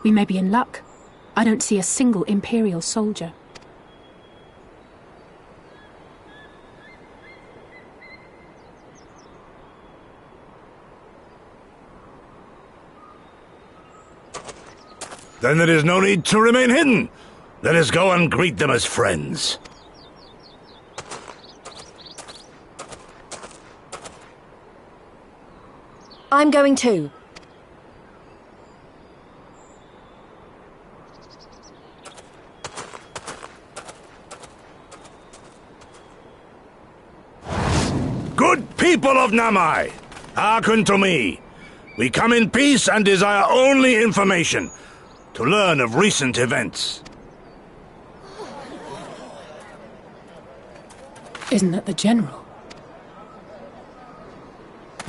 We may be in luck. I don't see a single Imperial soldier. Then there is no need to remain hidden. Let us go and greet them as friends. I'm going too. Good people of Namai, hearken to me. We come in peace and desire only information to learn of recent events. Isn't that the General?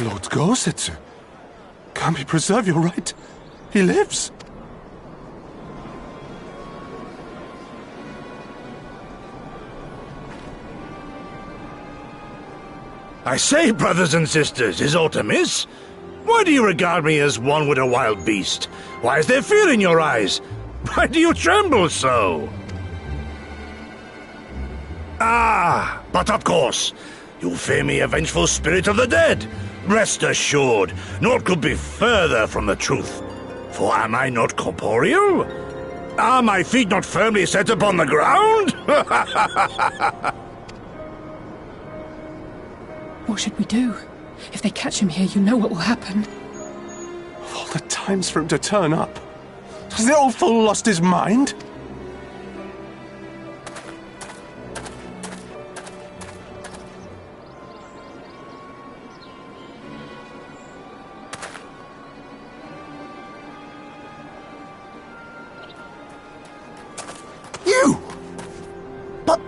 Lord Gosetsu, Kami preserve your right. He lives. I say, brothers and sisters, is aught amiss? Why do you regard me as one with a wild beast? Why is there fear in your eyes? Why do you tremble so? Ah, but of course, you fear me a vengeful spirit of the dead. Rest assured, naught could be further from the truth. For am I not corporeal? Are my feet not firmly set upon the ground? What should we do? If they catch him here, you know what will happen. Of all the times for him to turn up. Has the old fool lost his mind? You! But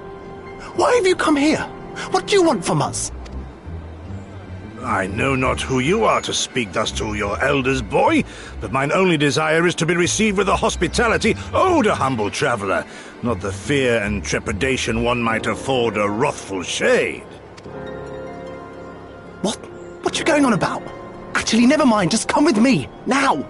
why have you come here? What do you want from us? I know not who you are to speak thus to your elders, boy, but mine only desire is to be received with the hospitality owed a humble traveller, not the fear and trepidation one might afford a wrathful shade. What you going on about? Actually, never mind, just come with me, now!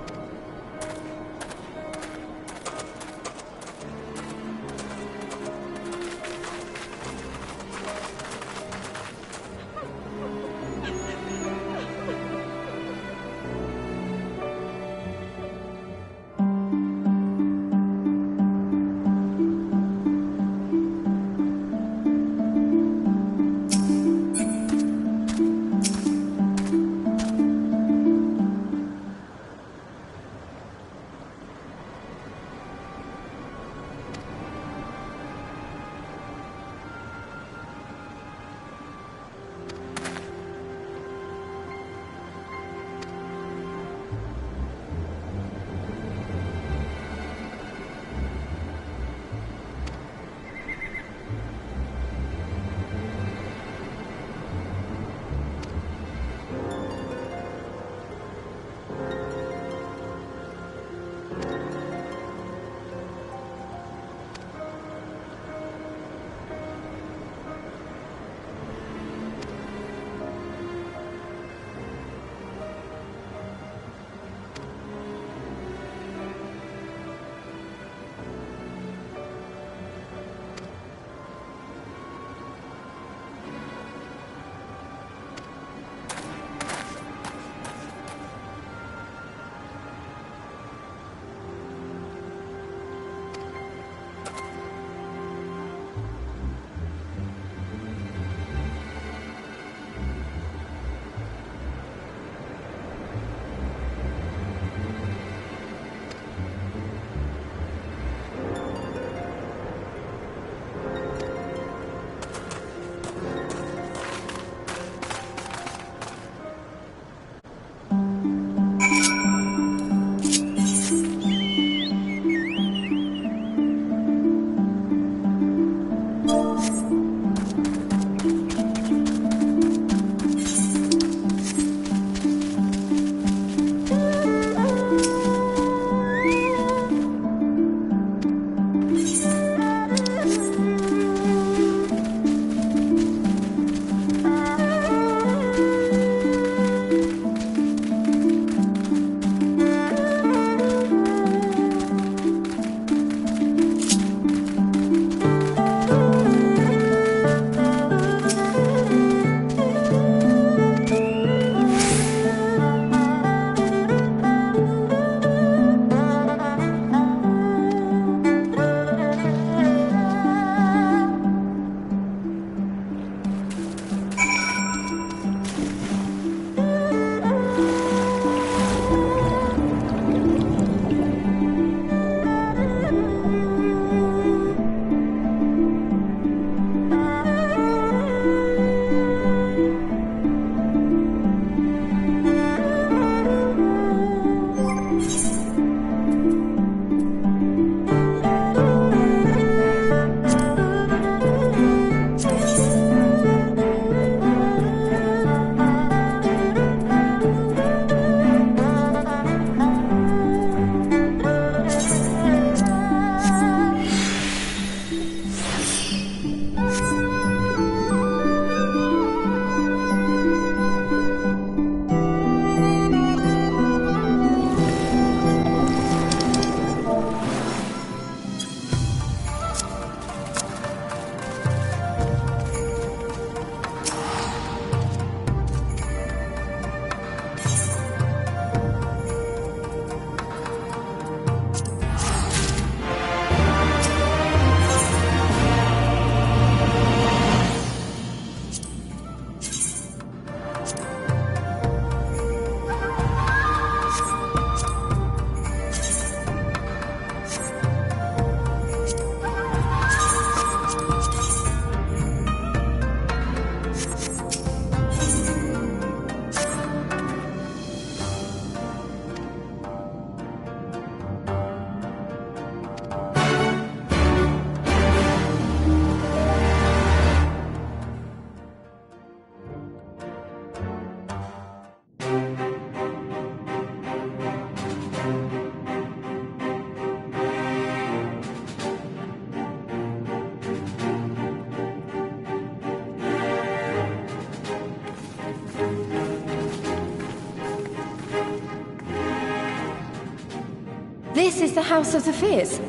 This is the House of the Fears.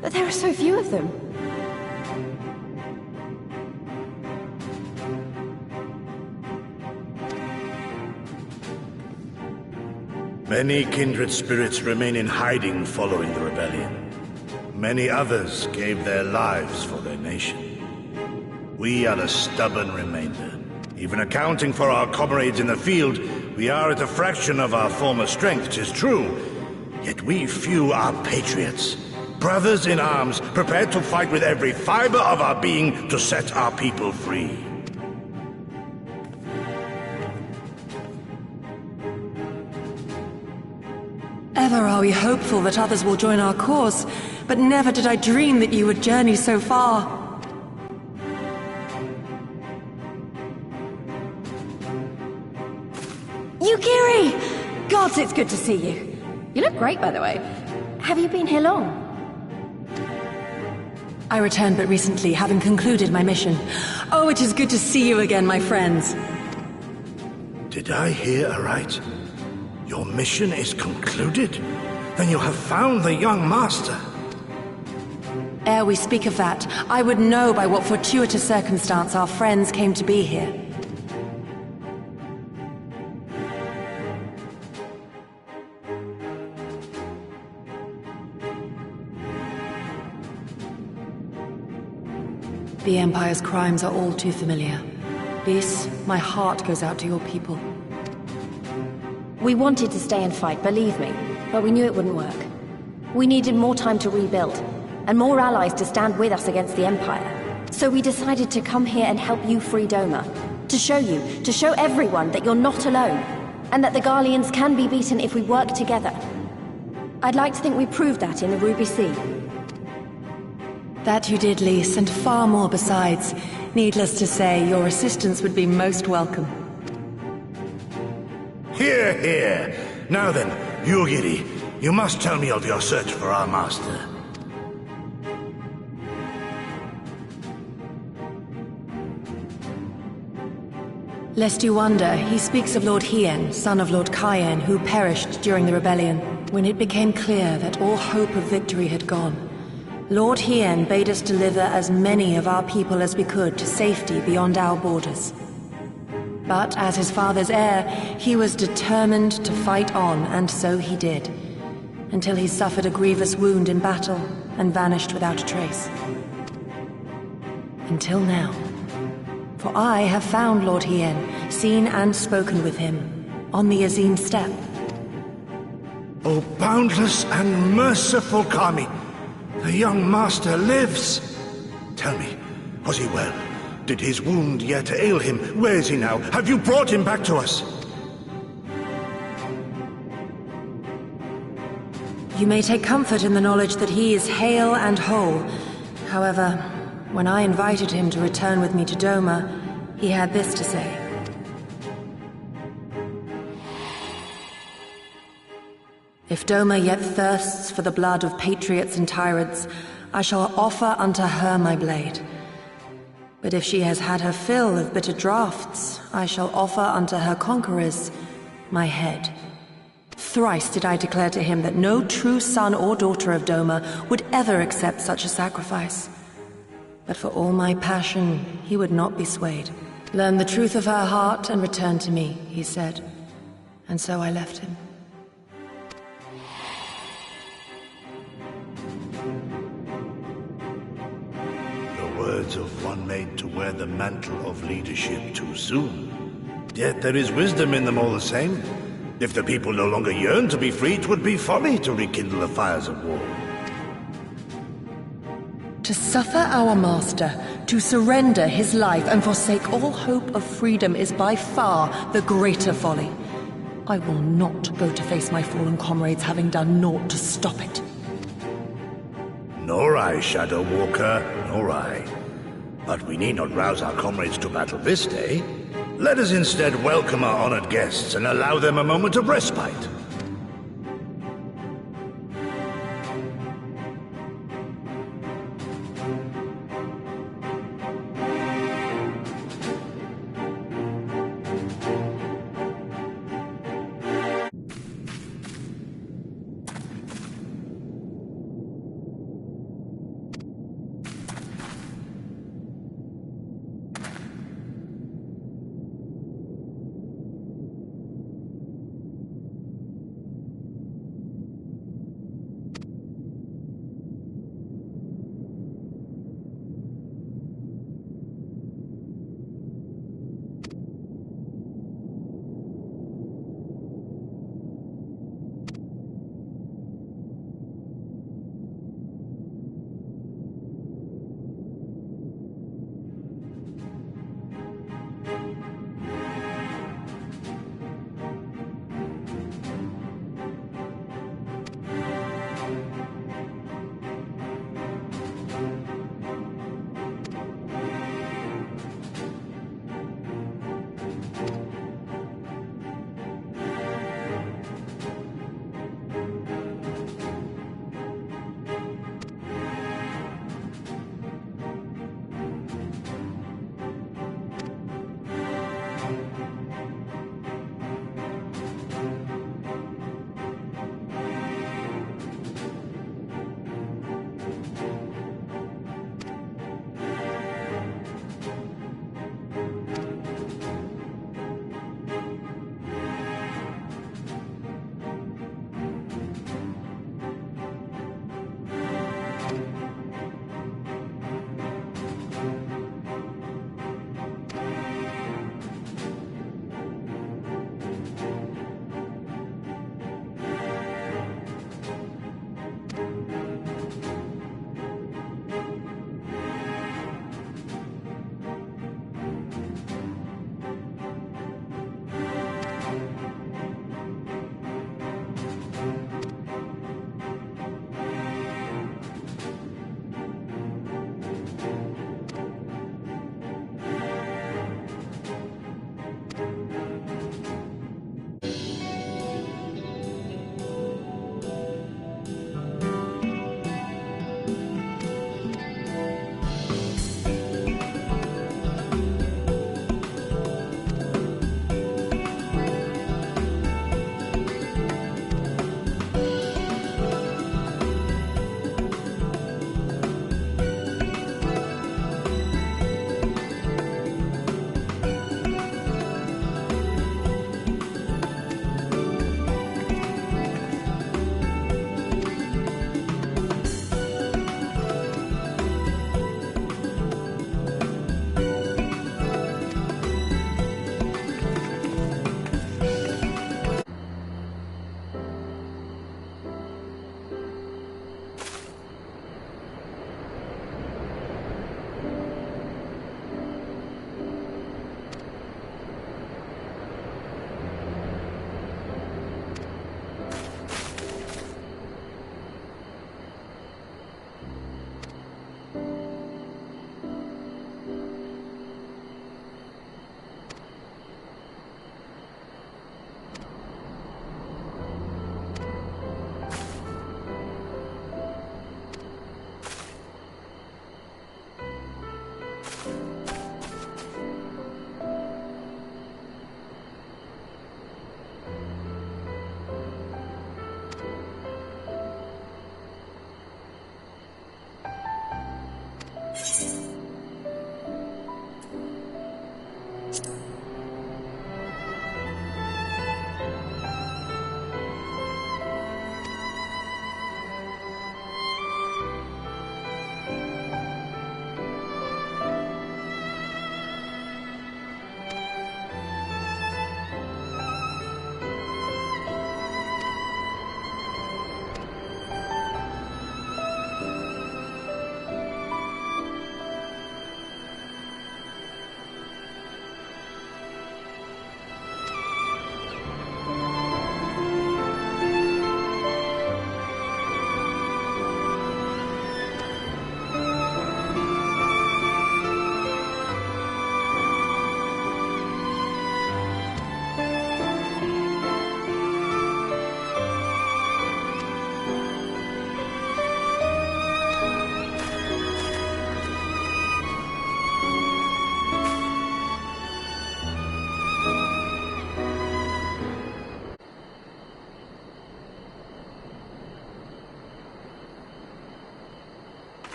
But there are so few of them. Many kindred spirits remain in hiding following the rebellion. Many others gave their lives for their nation. We are a stubborn remainder. Even accounting for our comrades in the field, we are at a fraction of our former strength, 'tis true. Yet we few are patriots. Brothers in arms, prepared to fight with every fiber of our being to set our people free. Ever are we hopeful that others will join our cause, but never did I dream that you would journey so far. Yukiri! Gods, it's good to see you. You look great, by the way. Have you been here long? I returned but recently, having concluded my mission. Oh, it is good to see you again, my friends. Did I hear aright? Your mission is concluded? Then you have found the young master. Ere we speak of that, I would know by what fortuitous circumstance our friends came to be here. The Empire's crimes are all too familiar. Lys, my heart goes out to your people. We wanted to stay and fight, believe me, but we knew it wouldn't work. We needed more time to rebuild, and more allies to stand with us against the Empire. So we decided to come here and help you free Doma. To show everyone that you're not alone, and that the Garleans can be beaten if we work together. I'd like to think we proved that in the Ruby Sea. That you did, Lys, and far more besides. Needless to say, your assistance would be most welcome. Hear, hear. Now then, Yugiri, you must tell me of your search for our master. Lest you wonder, he speaks of Lord Hien, son of Lord Cayenne, who perished during the rebellion. When it became clear that all hope of victory had gone, Lord Hien bade us deliver as many of our people as we could to safety beyond our borders. But as his father's heir, he was determined to fight on, and so he did, until he suffered a grievous wound in battle and vanished without a trace. Until now. For I have found Lord Hien, seen and spoken with him, on the Azim steppe. O boundless and merciful Kami, the young master lives. Tell me, was he well? Did his wound yet ail him? Where is he now? Have you brought him back to us? You may take comfort in the knowledge that he is hale and whole. However, when I invited him to return with me to Doma, he had this to say. If Doma yet thirsts for the blood of patriots and tyrants, I shall offer unto her my blade. But if she has had her fill of bitter draughts, I shall offer unto her conquerors my head. Thrice did I declare to him that no true son or daughter of Doma would ever accept such a sacrifice. But for all my passion, he would not be swayed. Learn the truth of her heart and return to me, he said. And so I left him. Words of one made to wear the mantle of leadership too soon. Yet there is wisdom in them all the same. If the people no longer yearn to be free, it would be folly to rekindle the fires of war. To suffer our master, to surrender his life and forsake all hope of freedom is by far the greater folly. I will not go to face my fallen comrades having done naught to stop it. Nor I, Shadow Walker, nor I. But we need not rouse our comrades to battle this day. Let us instead welcome our honored guests and allow them a moment of respite.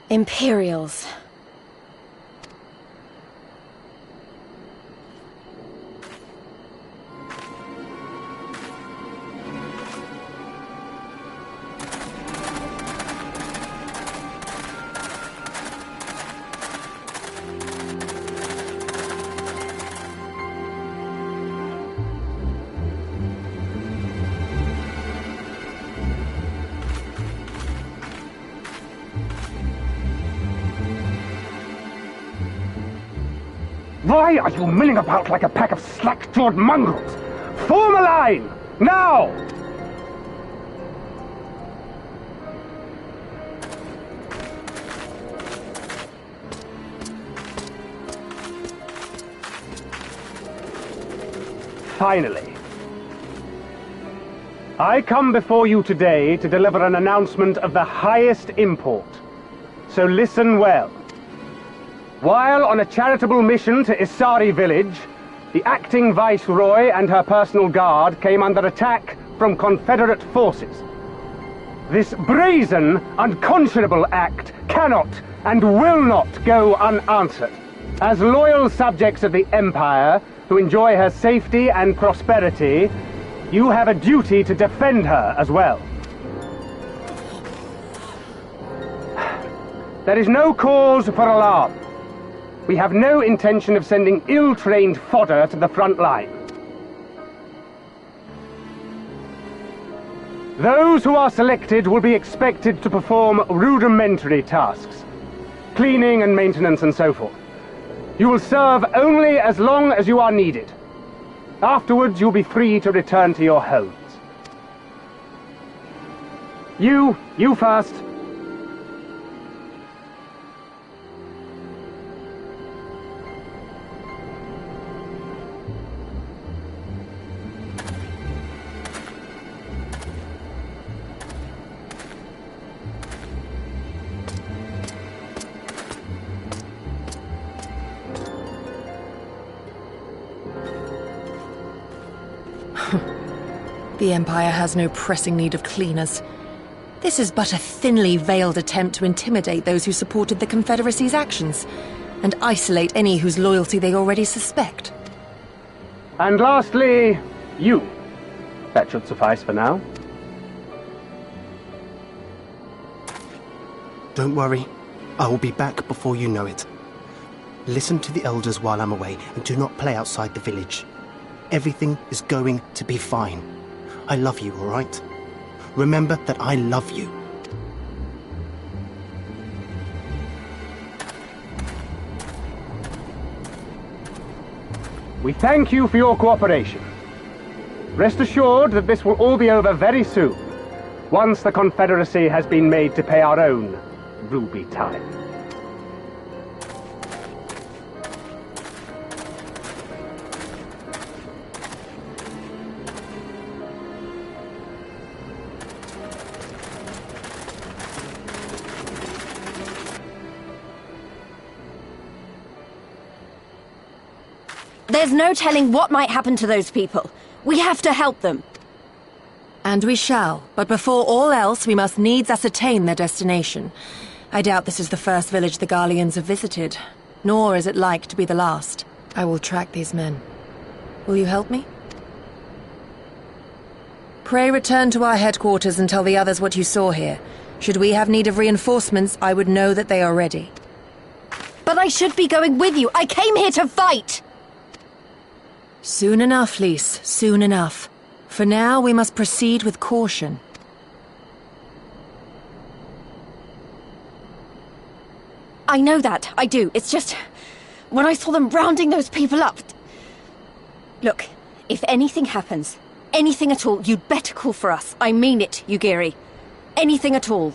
Imperials. Why are you milling about like a pack of slack-jawed mongrels? Form a line! Now! Finally. I come before you today to deliver an announcement of the highest import. So listen well. While on a charitable mission to Isari village, the acting Viceroy and her personal guard came under attack from Confederate forces. This brazen, unconscionable act cannot and will not go unanswered. As loyal subjects of the Empire, who enjoy her safety and prosperity, you have a duty to defend her as well. There is no cause for alarm. We have no intention of sending ill-trained fodder to the front line. Those who are selected will be expected to perform rudimentary tasks, cleaning and maintenance and so forth. You will serve only as long as you are needed. Afterwards, you'll be free to return to your homes. You first. The Empire has no pressing need of cleaners. This is but a thinly veiled attempt to intimidate those who supported the Confederacy's actions, and isolate any whose loyalty they already suspect. And lastly, you. That should suffice for now. Don't worry. I will be back before you know it. Listen to the elders while I'm away, and do not play outside the village. Everything is going to be fine. I love you, all right? Remember that I love you. We thank you for your cooperation. Rest assured that this will all be over very soon, once the Confederacy has been made to pay our own ruby time. There's no telling what might happen to those people. We have to help them. And we shall, but before all else, we must needs ascertain their destination. I doubt this is the first village the Garleans have visited, nor is it like to be the last. I will track these men. Will you help me? Pray return to our headquarters and tell the others what you saw here. Should we have need of reinforcements, I would know that they are ready. But I should be going with you. I came here to fight! Soon enough, Lise, soon enough. For now, we must proceed with caution. I know that, I do. It's just... when I saw them rounding those people up... Look, if anything happens, anything at all, you'd better call for us. I mean it, Yugiri. Anything at all.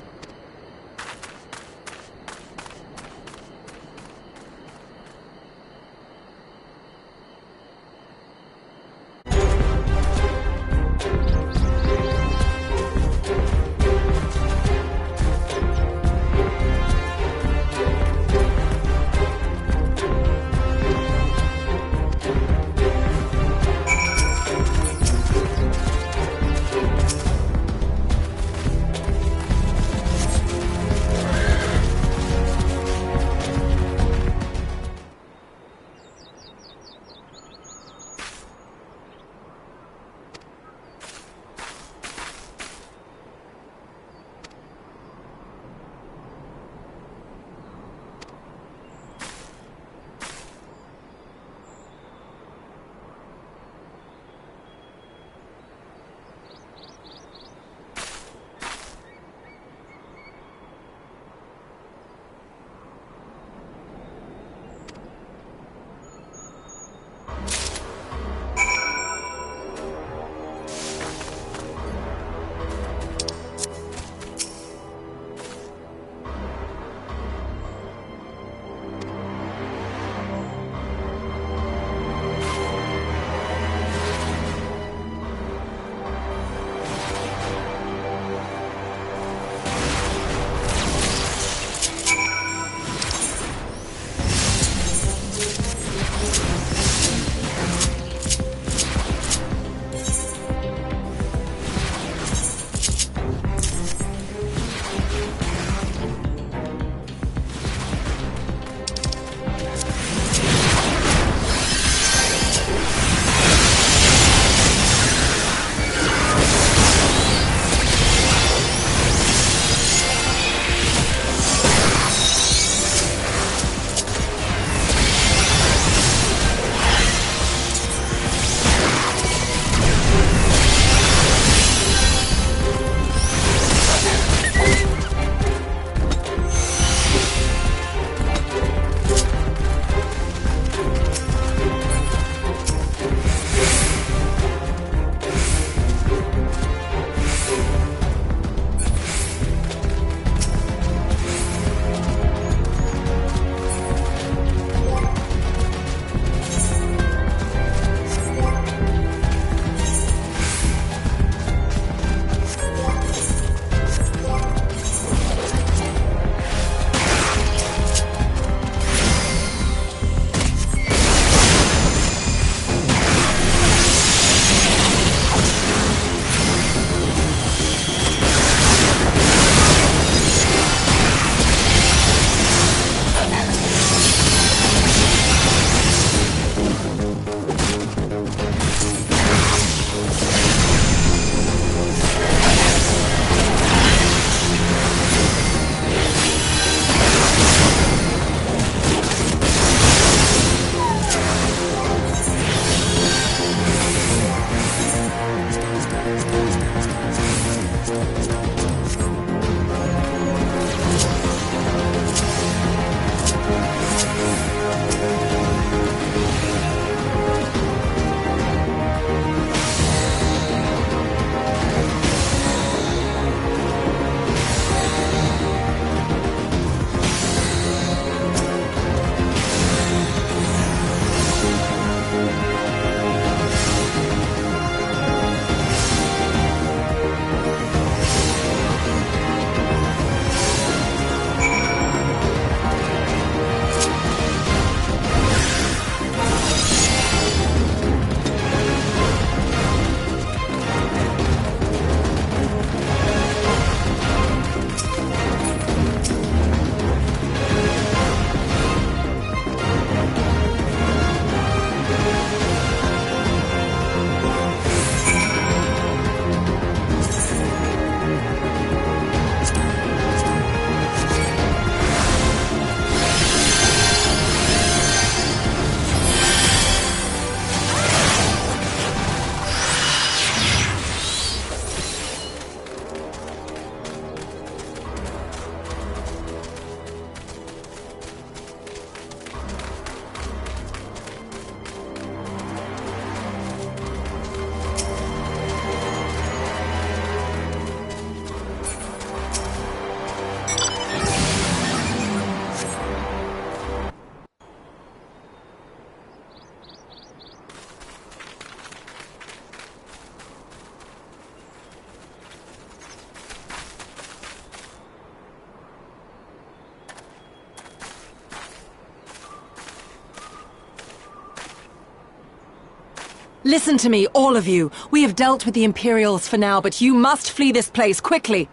Listen to me, all of you. We have dealt with the Imperials for now, but you must flee this place, quickly.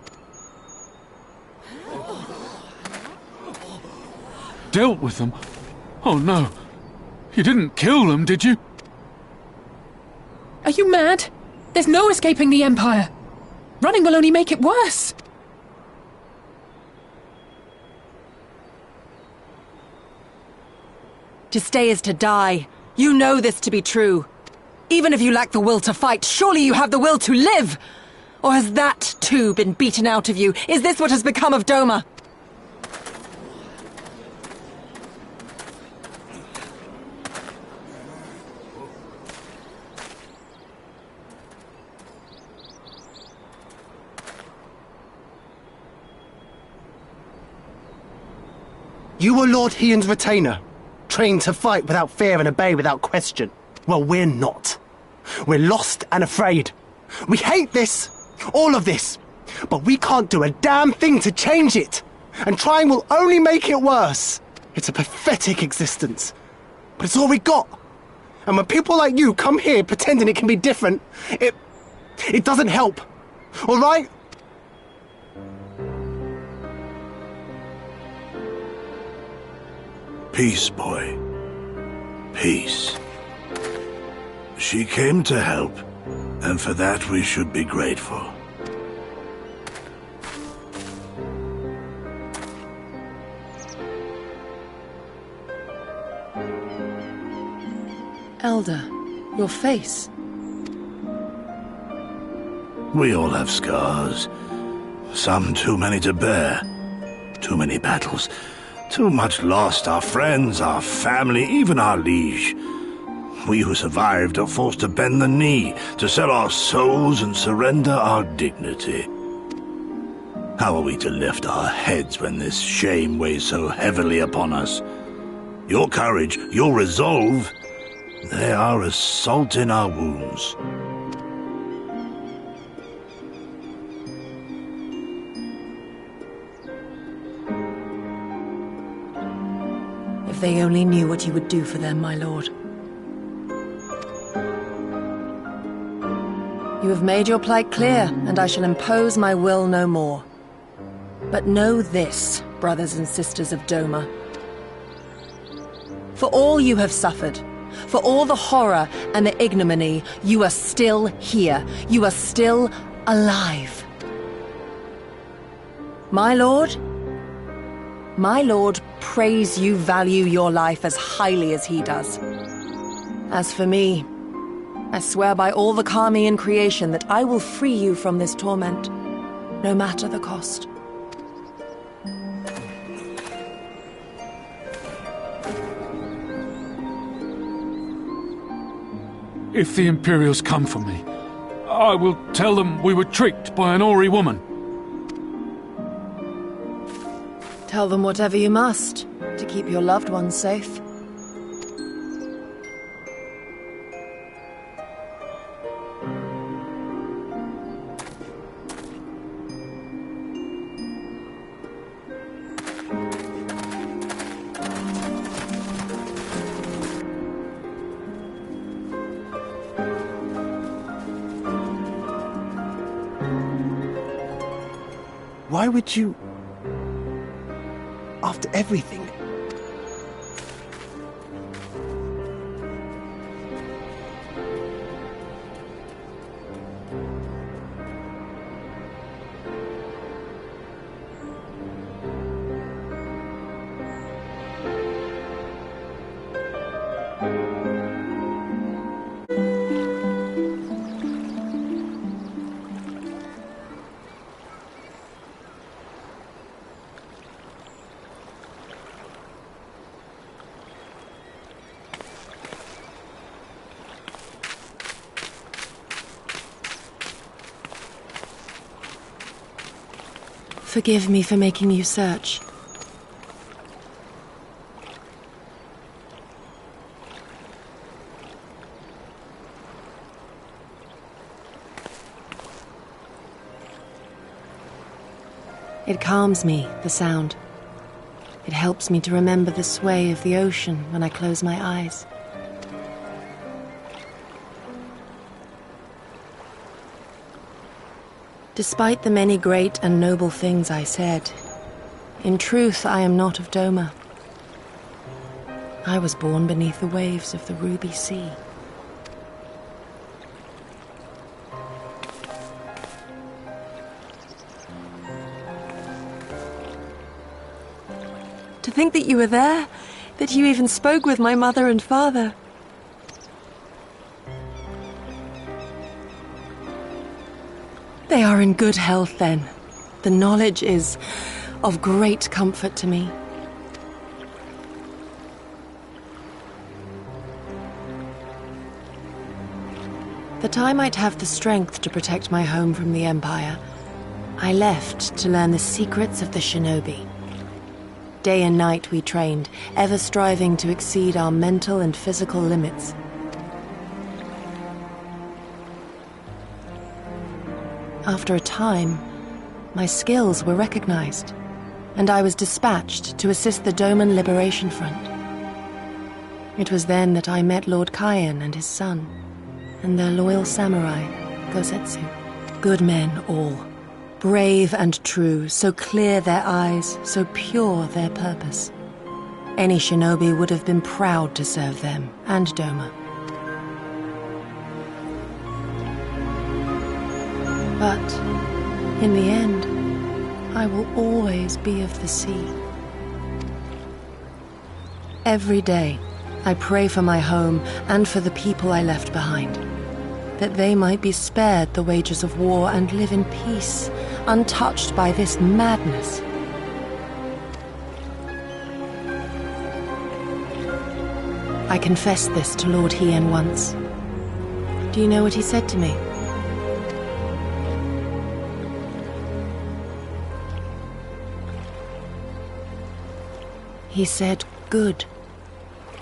Dealt with them? Oh no. You didn't kill them, did you? Are you mad? There's no escaping the Empire. Running will only make it worse. To stay is to die. You know this to be true. Even if you lack the will to fight, surely you have the will to live! Or has that, too, been beaten out of you? Is this what has become of Doma? You were Lord Hien's retainer, trained to fight without fear and obey without question. Well, we're not. We're lost and afraid. We hate this, all of this, but we can't do a damn thing to change it. And trying will only make it worse. It's a pathetic existence, but it's all we got. And when people like you come here pretending it can be different, it doesn't help. All right? Peace, boy. Peace. She came to help, and for that we should be grateful. Elder, your face. We all have scars. Some too many to bear. Too many battles. Too much lost, our friends, our family, even our liege. We who survived are forced to bend the knee, to sell our souls and surrender our dignity. How are we to lift our heads when this shame weighs so heavily upon us? Your courage, your resolve, they are as salt in our wounds. If they only knew what you would do for them, my lord. You have made your plight clear, and I shall impose my will no more. But know this, brothers and sisters of Doma. For all you have suffered, for all the horror and the ignominy, you are still here. You are still alive. My lord prays you value your life as highly as he does. As for me, I swear by all the Kami in creation that I will free you from this torment, no matter the cost. If the Imperials come for me, I will tell them we were tricked by an Ori woman. Tell them whatever you must, to keep your loved ones safe. Why would you... After everything? Forgive me for making you search. It calms me, the sound. It helps me to remember the sway of the ocean when I close my eyes. Despite the many great and noble things I said, in truth I am not of Doma. I was born beneath the waves of the Ruby Sea. To think that you were there, that you even spoke with my mother and father. They are in good health, then. The knowledge is of great comfort to me. That I might have the strength to protect my home from the Empire, I left to learn the secrets of the shinobi. Day and night we trained, ever striving to exceed our mental and physical limits. After a time, my skills were recognized, and I was dispatched to assist the Doman Liberation Front. It was then that I met Lord Kayan and his son, and their loyal samurai, Gosetsu. Good men all, brave and true, so clear their eyes, so pure their purpose. Any shinobi would have been proud to serve them and Doma. But, in the end, I will always be of the sea. Every day, I pray for my home and for the people I left behind, that they might be spared the wages of war and live in peace, untouched by this madness. I confessed this to Lord Hien once. Do you know what he said to me? He said, "Good.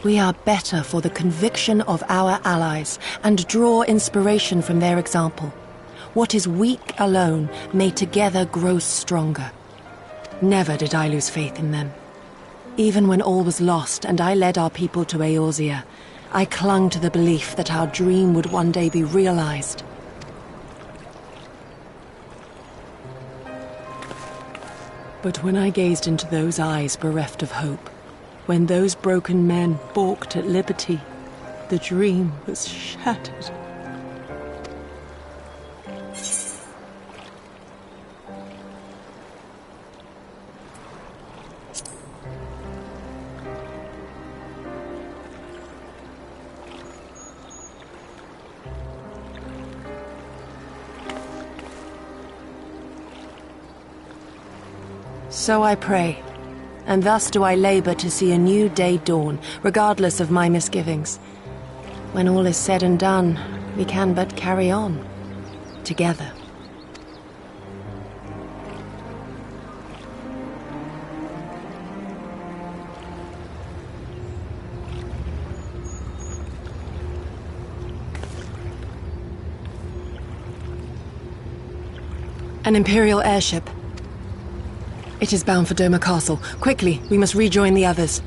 We are better for the conviction of our allies, and draw inspiration from their example. What is weak alone may together grow stronger." Never did I lose faith in them. Even when all was lost and I led our people to Eorzea, I clung to the belief that our dream would one day be realized. But when I gazed into those eyes bereft of hope, when those broken men balked at liberty, the dream was shattered. So I pray, and thus do I labor to see a new day dawn, regardless of my misgivings. When all is said and done, we can but carry on, together. An Imperial airship. It is bound for Doma Castle. Quickly, we must rejoin the others.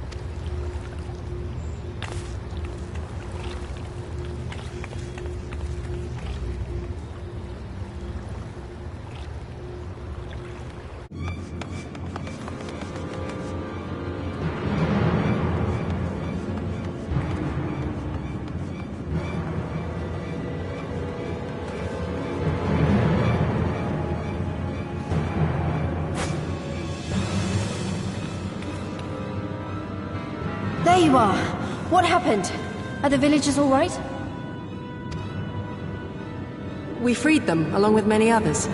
There you are! What happened? Are the villagers all right? We freed them, along with many others.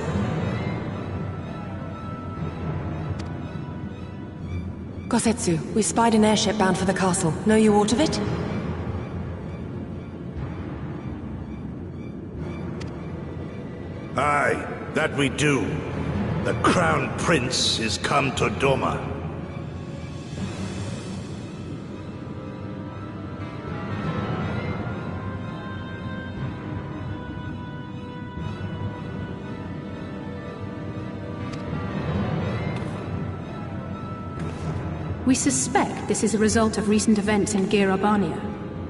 Gosetsu, we spied an airship bound for the castle. Know you aught of it? Aye, that we do. The Crown Prince is come to Doma. We suspect this is a result of recent events in Gir Arbania.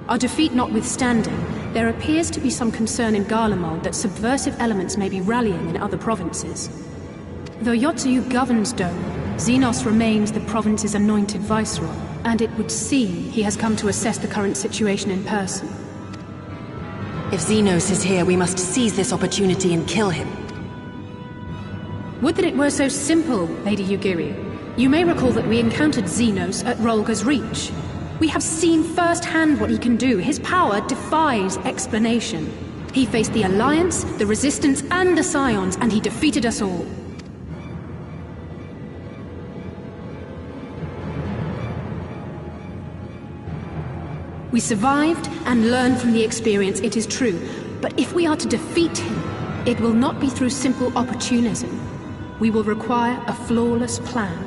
Our defeat notwithstanding, there appears to be some concern in Garlemald that subversive elements may be rallying in other provinces. Though Yotsuyu governs Dome, Xenos remains the province's anointed viceroy, and it would seem he has come to assess the current situation in person. If Xenos is here, we must seize this opportunity and kill him. Would that it were so simple, Lady Yugiri. You may recall that we encountered Xenos at Rolga's Reach. We have seen firsthand what he can do. His power defies explanation. He faced the Alliance, the Resistance, and the Scions, and he defeated us all. We survived and learned from the experience, it is true. But if we are to defeat him, it will not be through simple opportunism. We will require a flawless plan.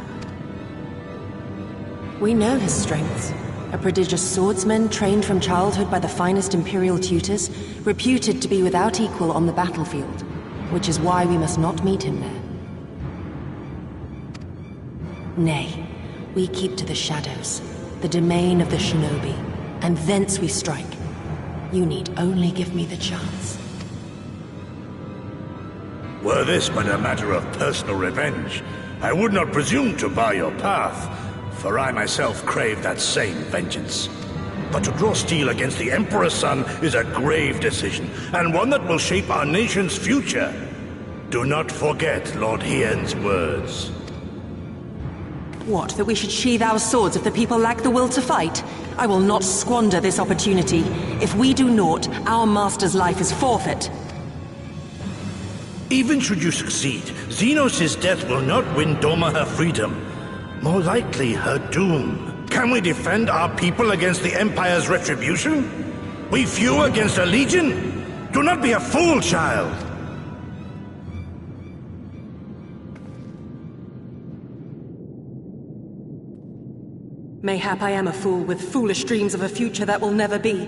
We know his strengths. A prodigious swordsman trained from childhood by the finest Imperial tutors, reputed to be without equal on the battlefield, which is why we must not meet him there. Nay, we keep to the shadows, the domain of the shinobi, and thence we strike. You need only give me the chance. Were this but a matter of personal revenge, I would not presume to bar your path, for I myself crave that same vengeance. But to draw steel against the Emperor's son is a grave decision, and one that will shape our nation's future. Do not forget Lord Hien's words. What, that we should sheathe our swords if the people lack the will to fight? I will not squander this opportunity. If we do naught, our master's life is forfeit. Even should you succeed, Xenos' death will not win Doma her freedom. More likely, her doom. Can we defend our people against the Empire's retribution? We few against a legion? Do not be a fool, child! Mayhap I am a fool with foolish dreams of a future that will never be.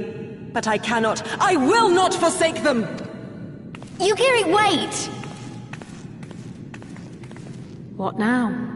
But I cannot, I will not forsake them! Yugiri, wait! What now?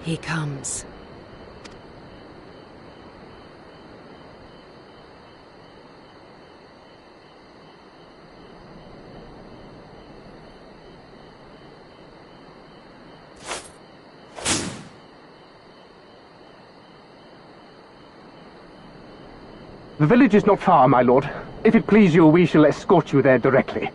He comes. The village is not far, my lord. If it please you, we shall escort you there directly.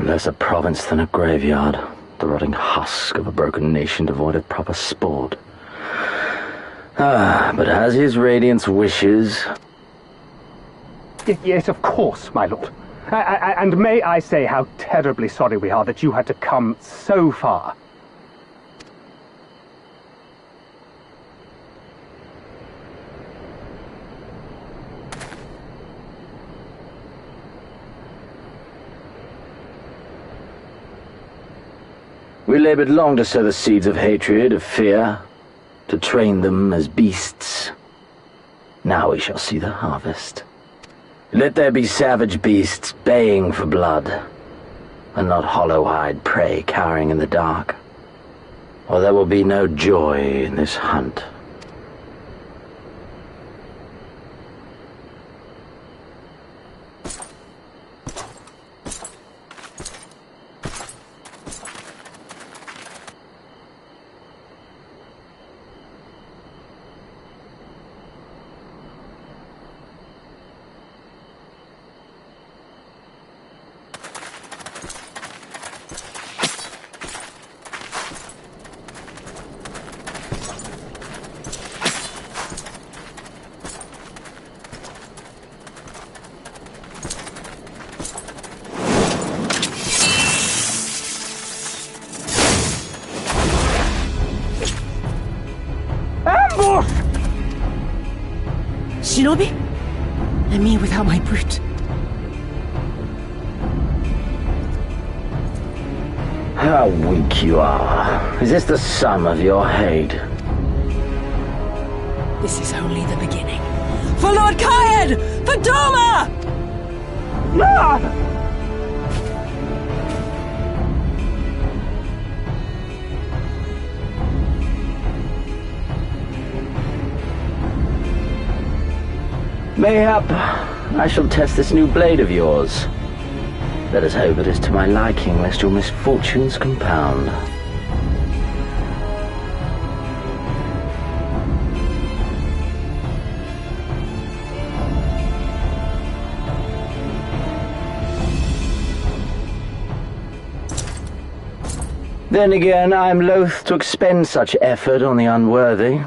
Less a province than a graveyard. The rotting husk of a broken nation devoid of proper sport. But as his radiance wishes... Yes, of course, my lord. And may I say how terribly sorry we are that you had to come so far. We labored long to sow the seeds of hatred, of fear, to train them as beasts. Now we shall see the harvest. Let there be savage beasts baying for blood, and not hollow-eyed prey cowering in the dark, or there will be no joy in this hunt. Shinobi? And me without my brute. How weak you are. Is this the sum of your hate? This is only the beginning. For Lord Kayed! For Doma! Ah! Mayhap I shall test this new blade of yours. Let us hope it is to my liking, lest your misfortunes compound. Then again, I am loath to expend such effort on the unworthy.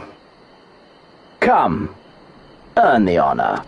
Come, earn the honor.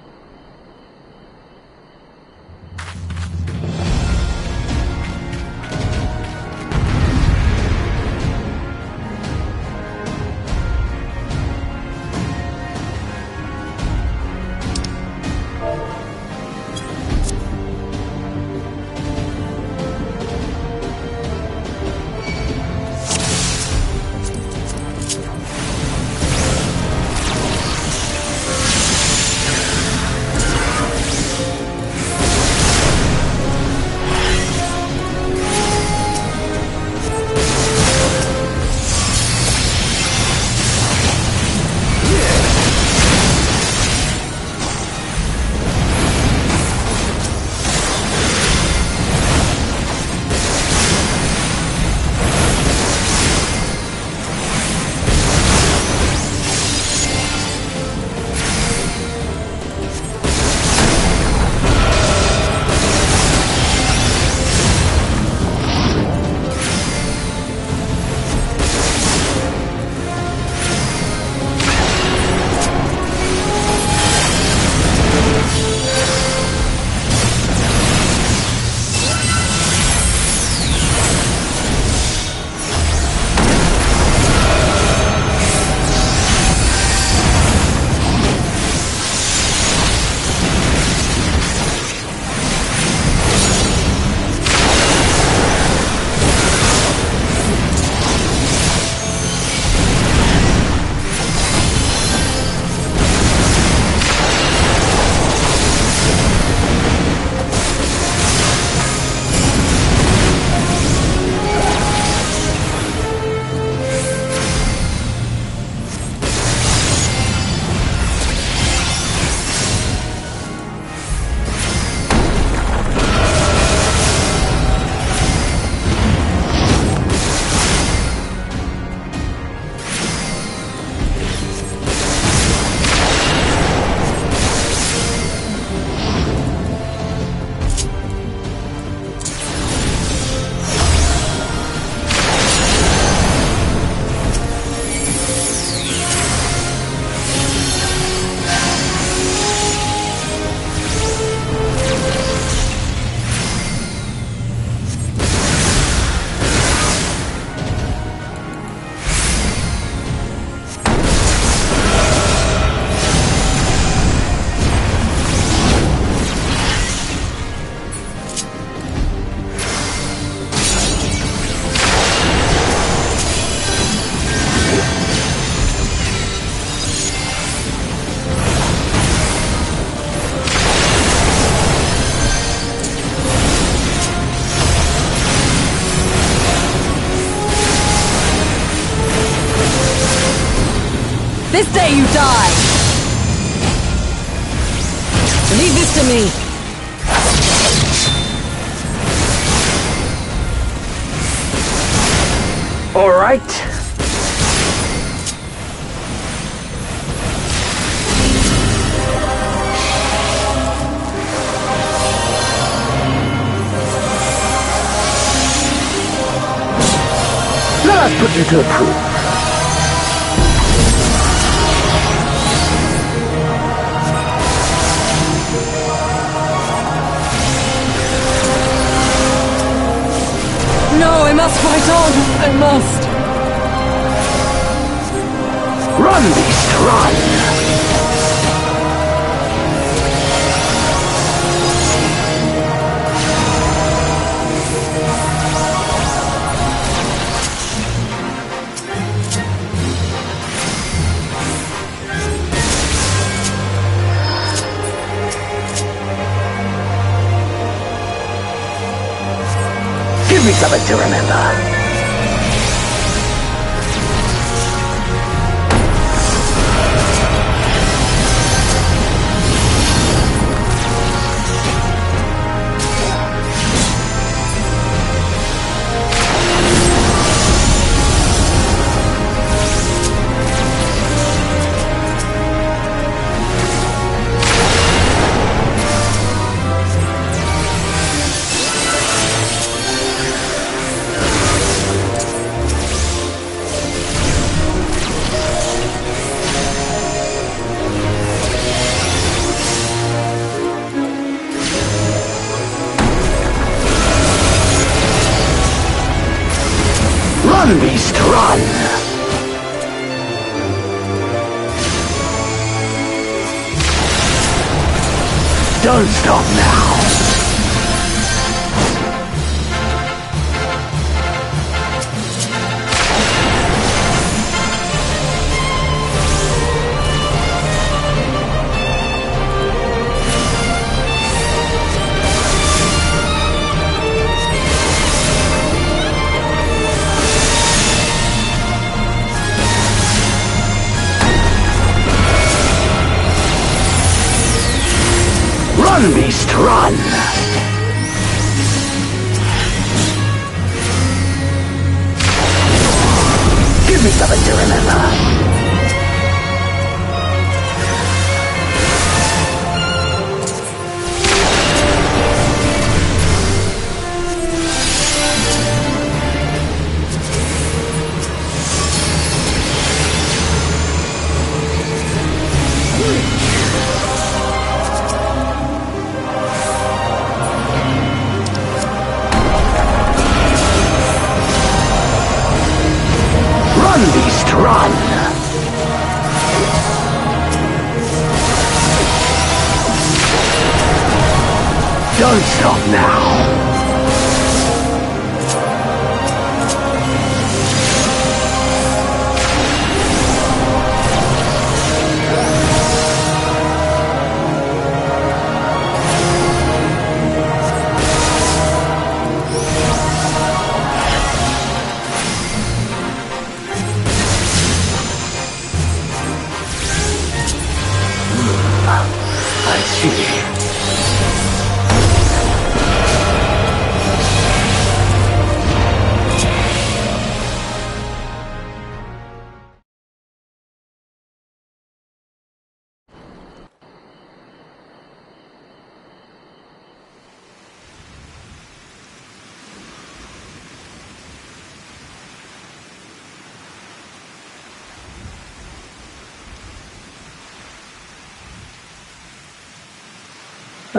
This day you die! Leave this to me! All right. Let us put you to the proof. No, I must fight on! I must! Run, beast, run! Give me something to remember. Run, beast, run! Don't stop now! Run, beast, run! Give me something to remember. Run, beast, run! Don't stop now! I see.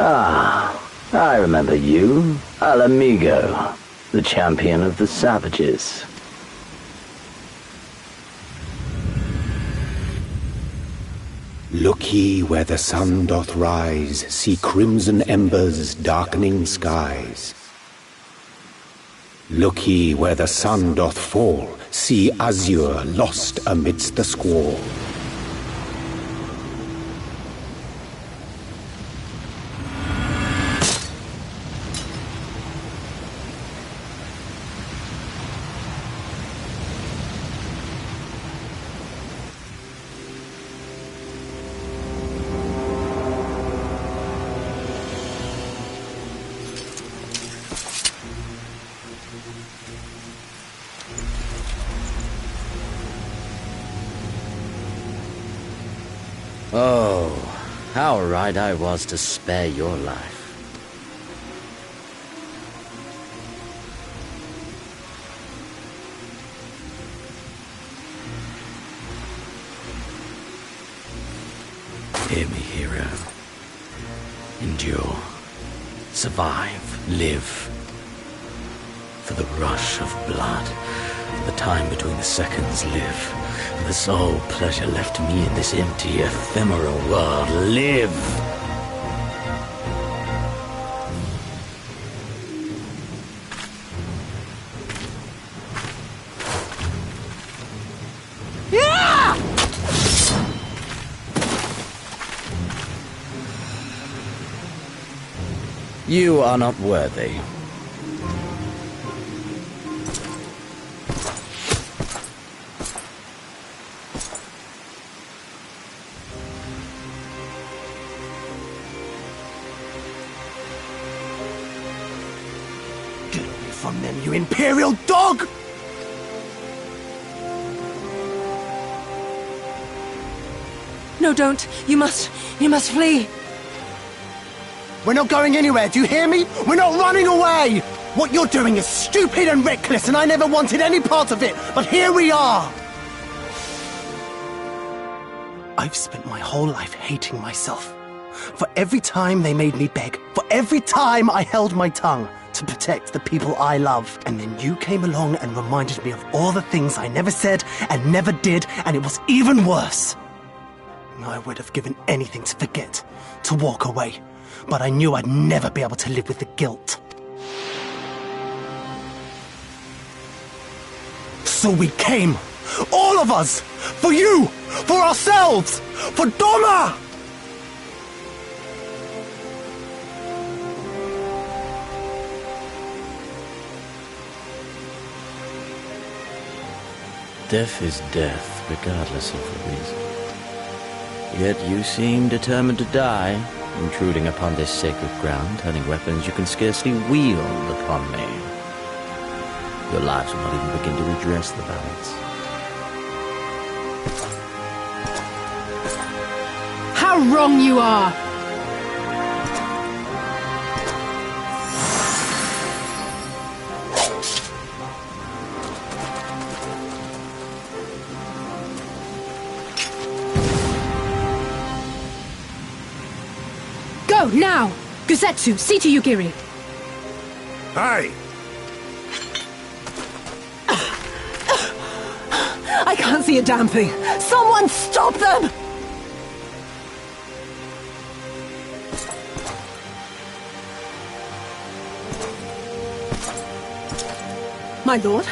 Ah, I remember you. Al Amigo, the champion of the savages. Look ye where the sun doth rise, see crimson embers darkening skies. Look ye where the sun doth fall, see azure lost amidst the squall. Oh, how right I was to spare your life. Hear me, hero. Endure. Survive. Live. For the rush of blood. For the time between the seconds. Live. For the sole pleasure left to me in this empty, ephemeral world. Live! You are not worthy. Get away from them, you Imperial dog! No, don't. You must flee. We're not going anywhere, do you hear me? We're not running away! What you're doing is stupid and reckless, and I never wanted any part of it, but here we are! I've spent my whole life hating myself. For every time they made me beg, for every time I held my tongue to protect the people I love. And then you came along and reminded me of all the things I never said and never did, and it was even worse. I would have given anything to forget, to walk away. But I knew I'd never be able to live with the guilt. So we came, all of us, for you, for ourselves, for Doma! Death is death, regardless of the reason. Yet you seem determined to die. Intruding upon this sacred ground, turning weapons you can scarcely wield upon me. Your lives will not even begin to redress the balance. How wrong you are! Go, now! Gusetsu, see to Yugiri! Aye! I can't see a damn thing! Someone stop them! My lord?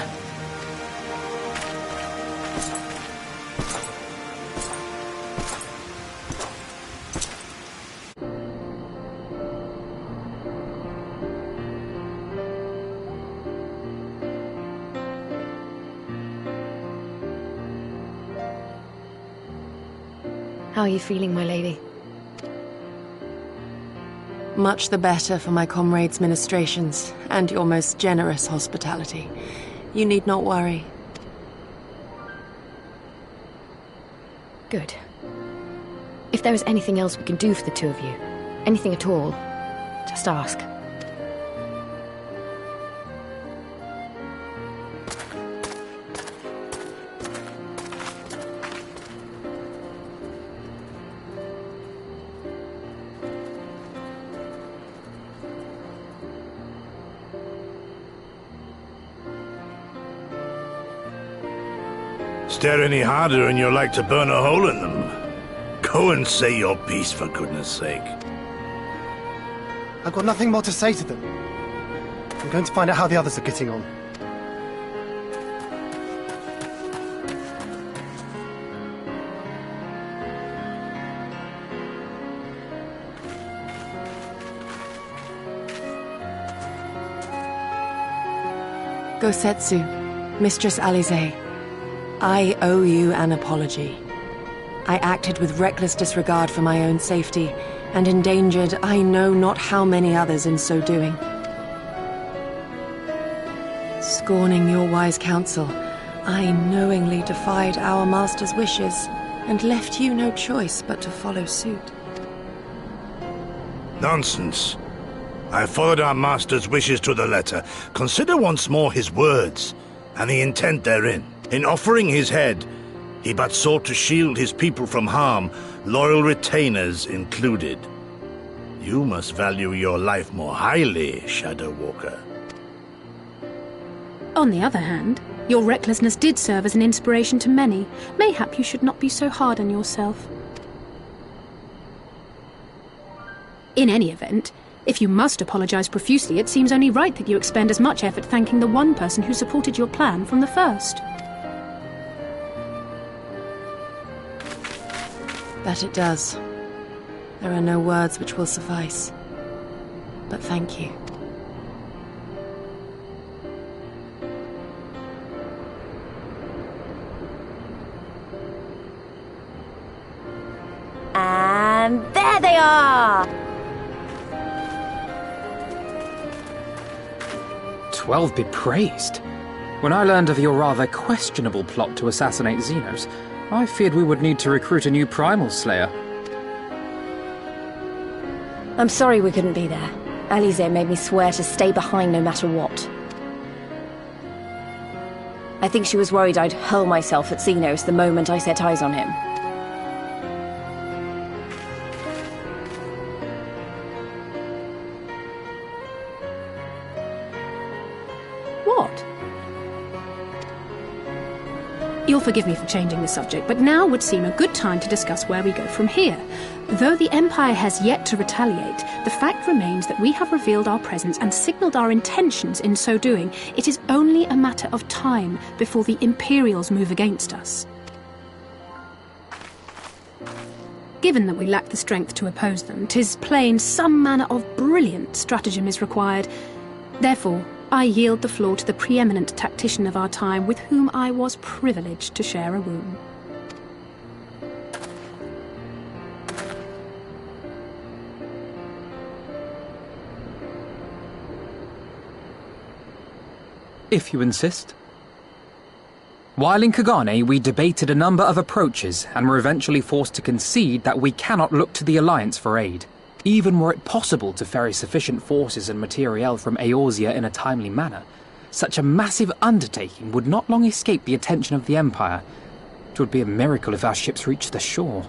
How are you feeling, my lady? Much the better for my comrades' ministrations, and your most generous hospitality. You need not worry. Good. If there is anything else we can do for the two of you, anything at all, just ask. Stare any harder and you're like to burn a hole in them. Go and say your piece, for goodness sake. I've got nothing more to say to them. I'm going to find out how the others are getting on. Gosetsu, Mistress Alize, I owe you an apology. I acted with reckless disregard for my own safety, and endangered I know not how many others in so doing. Scorning your wise counsel, I knowingly defied our master's wishes. and left you no choice but to follow suit. Nonsense. I followed our master's wishes to the letter. Consider once more his words, and the intent therein. In offering his head, he but sought to shield his people from harm, loyal retainers included. You must value your life more highly, Shadow Walker. On the other hand, your recklessness did serve as an inspiration to many. Mayhap you should not be so hard on yourself. In any event, if you must apologize profusely, it seems only right that you expend as much effort thanking the one person who supported your plan from the first. That it does. There are no words which will suffice. But thank you. And there they are! 12 be praised. When I learned of your rather questionable plot to assassinate Xenos, I feared we would need to recruit a new Primal Slayer. I'm sorry we couldn't be there. Alize made me swear to stay behind no matter what. I think she was worried I'd hurl myself at Xenos the moment I set eyes on him. What? You'll forgive me for changing the subject, but now would seem a good time to discuss where we go from here. Though the Empire has yet to retaliate, the fact remains that we have revealed our presence and signaled our intentions in so doing. It is only a matter of time before the Imperials move against us. Given that we lack the strength to oppose them, 'tis plain some manner of brilliant stratagem is required. Therefore, I yield the floor to the preeminent tactician of our time, with whom I was privileged to share a room. If you insist. While in Kagane, we debated a number of approaches and were eventually forced to concede that we cannot look to the Alliance for aid. Even were it possible to ferry sufficient forces and materiel from Eorzea in a timely manner, such a massive undertaking would not long escape the attention of the Empire. It would be a miracle if our ships reached the shore.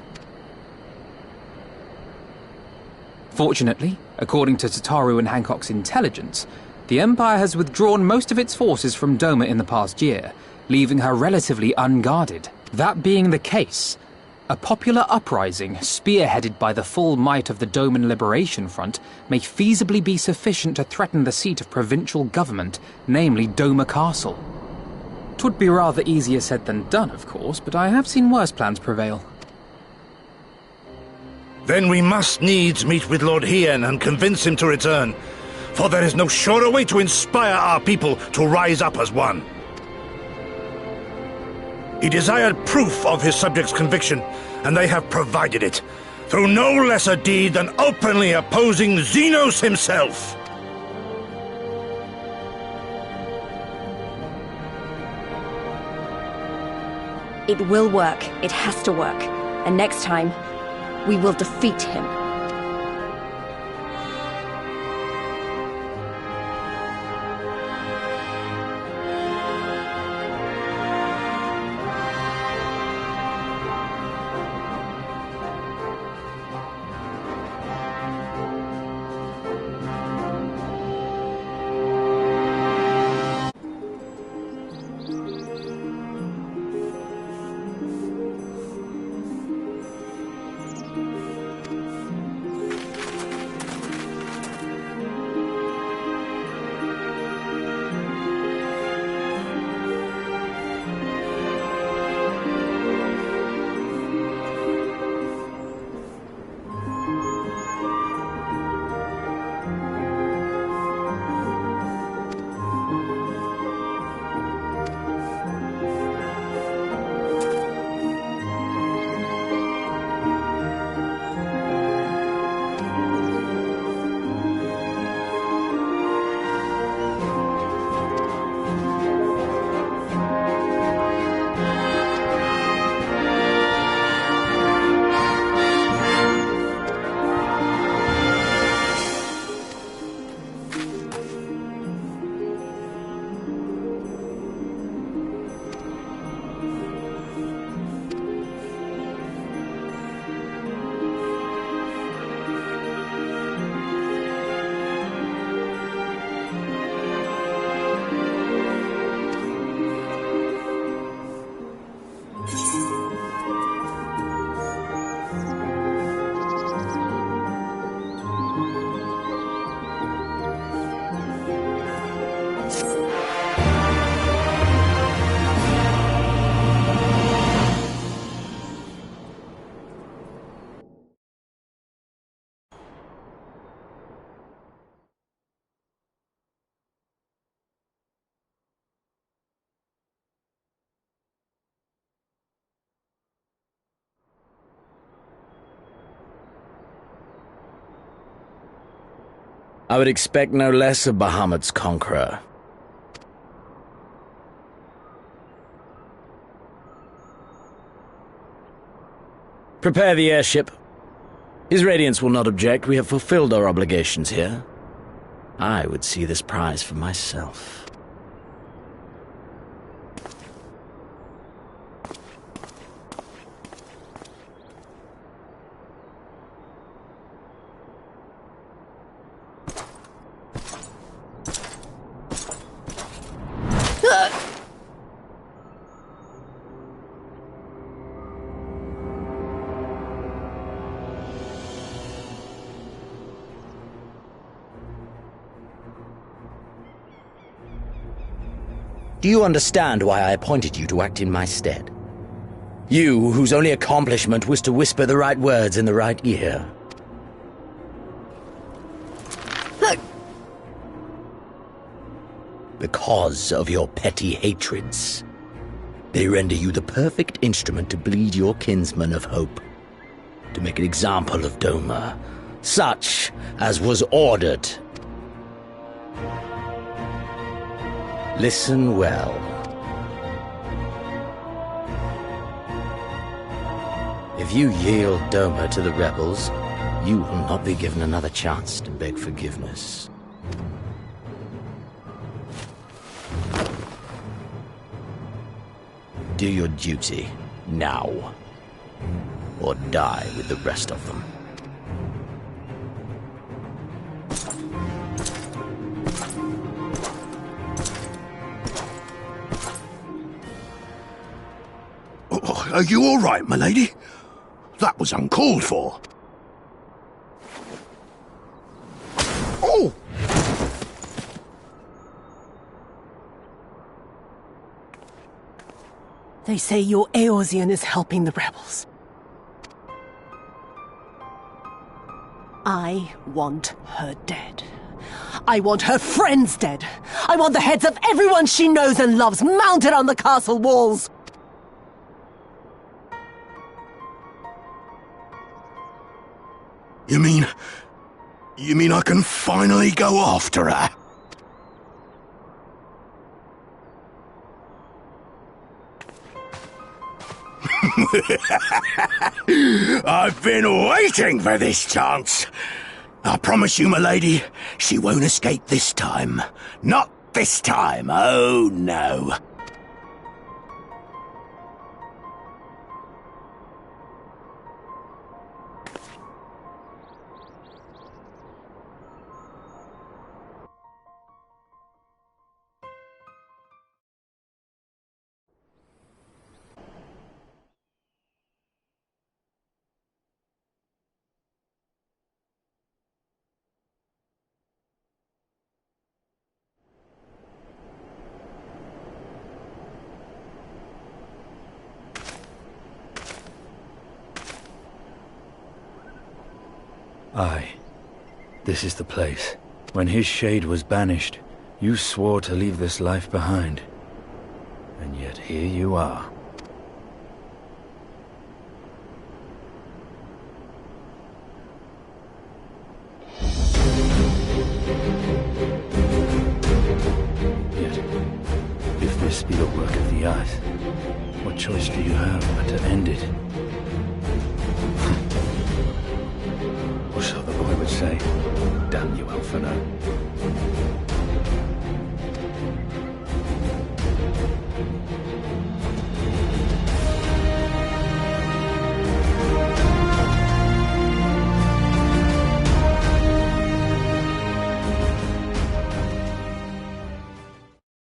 Fortunately, according to Tataru and Hancock's intelligence, the Empire has withdrawn most of its forces from Doma in the past year, leaving her relatively unguarded. That being the case, a popular uprising, spearheaded by the full might of the Doman Liberation Front, may feasibly be sufficient to threaten the seat of provincial government, namely Doma Castle. 'Twould be rather easier said than done, of course, but I have seen worse plans prevail. Then we must needs meet with Lord Hien and convince him to return, for there is no surer way to inspire our people to rise up as one. He desired proof of his subjects' conviction, and they have provided it, through no lesser deed than openly opposing Xenos himself. It will work. It has to work. And next time, we will defeat him. I would expect no less of Bahamut's conqueror. Prepare the airship. His Radiance will not object. We have fulfilled our obligations here. I would see this prize for myself. Do you understand why I appointed you to act in my stead? You, whose only accomplishment was to whisper the right words in the right ear. Because of your petty hatreds, they render you the perfect instrument to bleed your kinsman of hope, to make an example of Doma, such as was ordered. Listen well. If you yield Doma to the rebels, you will not be given another chance to beg forgiveness. Do your duty, now, or die with the rest of them. Are you all right, my lady? That was uncalled for. Oh! They say your Eorzean is helping the rebels. I want her dead. I want her friends dead. I want the heads of everyone she knows and loves mounted on the castle walls. You mean I can finally go after her? I've been waiting for this chance. I promise you, my lady, she won't escape this time. Not this time, oh no. Aye, this is the place. When his shade was banished, you swore to leave this life behind. And yet here you are. Yet, if this be the work of the Ice, what choice do you have but to end it? Or so the boy would say. Damn you, Alphino.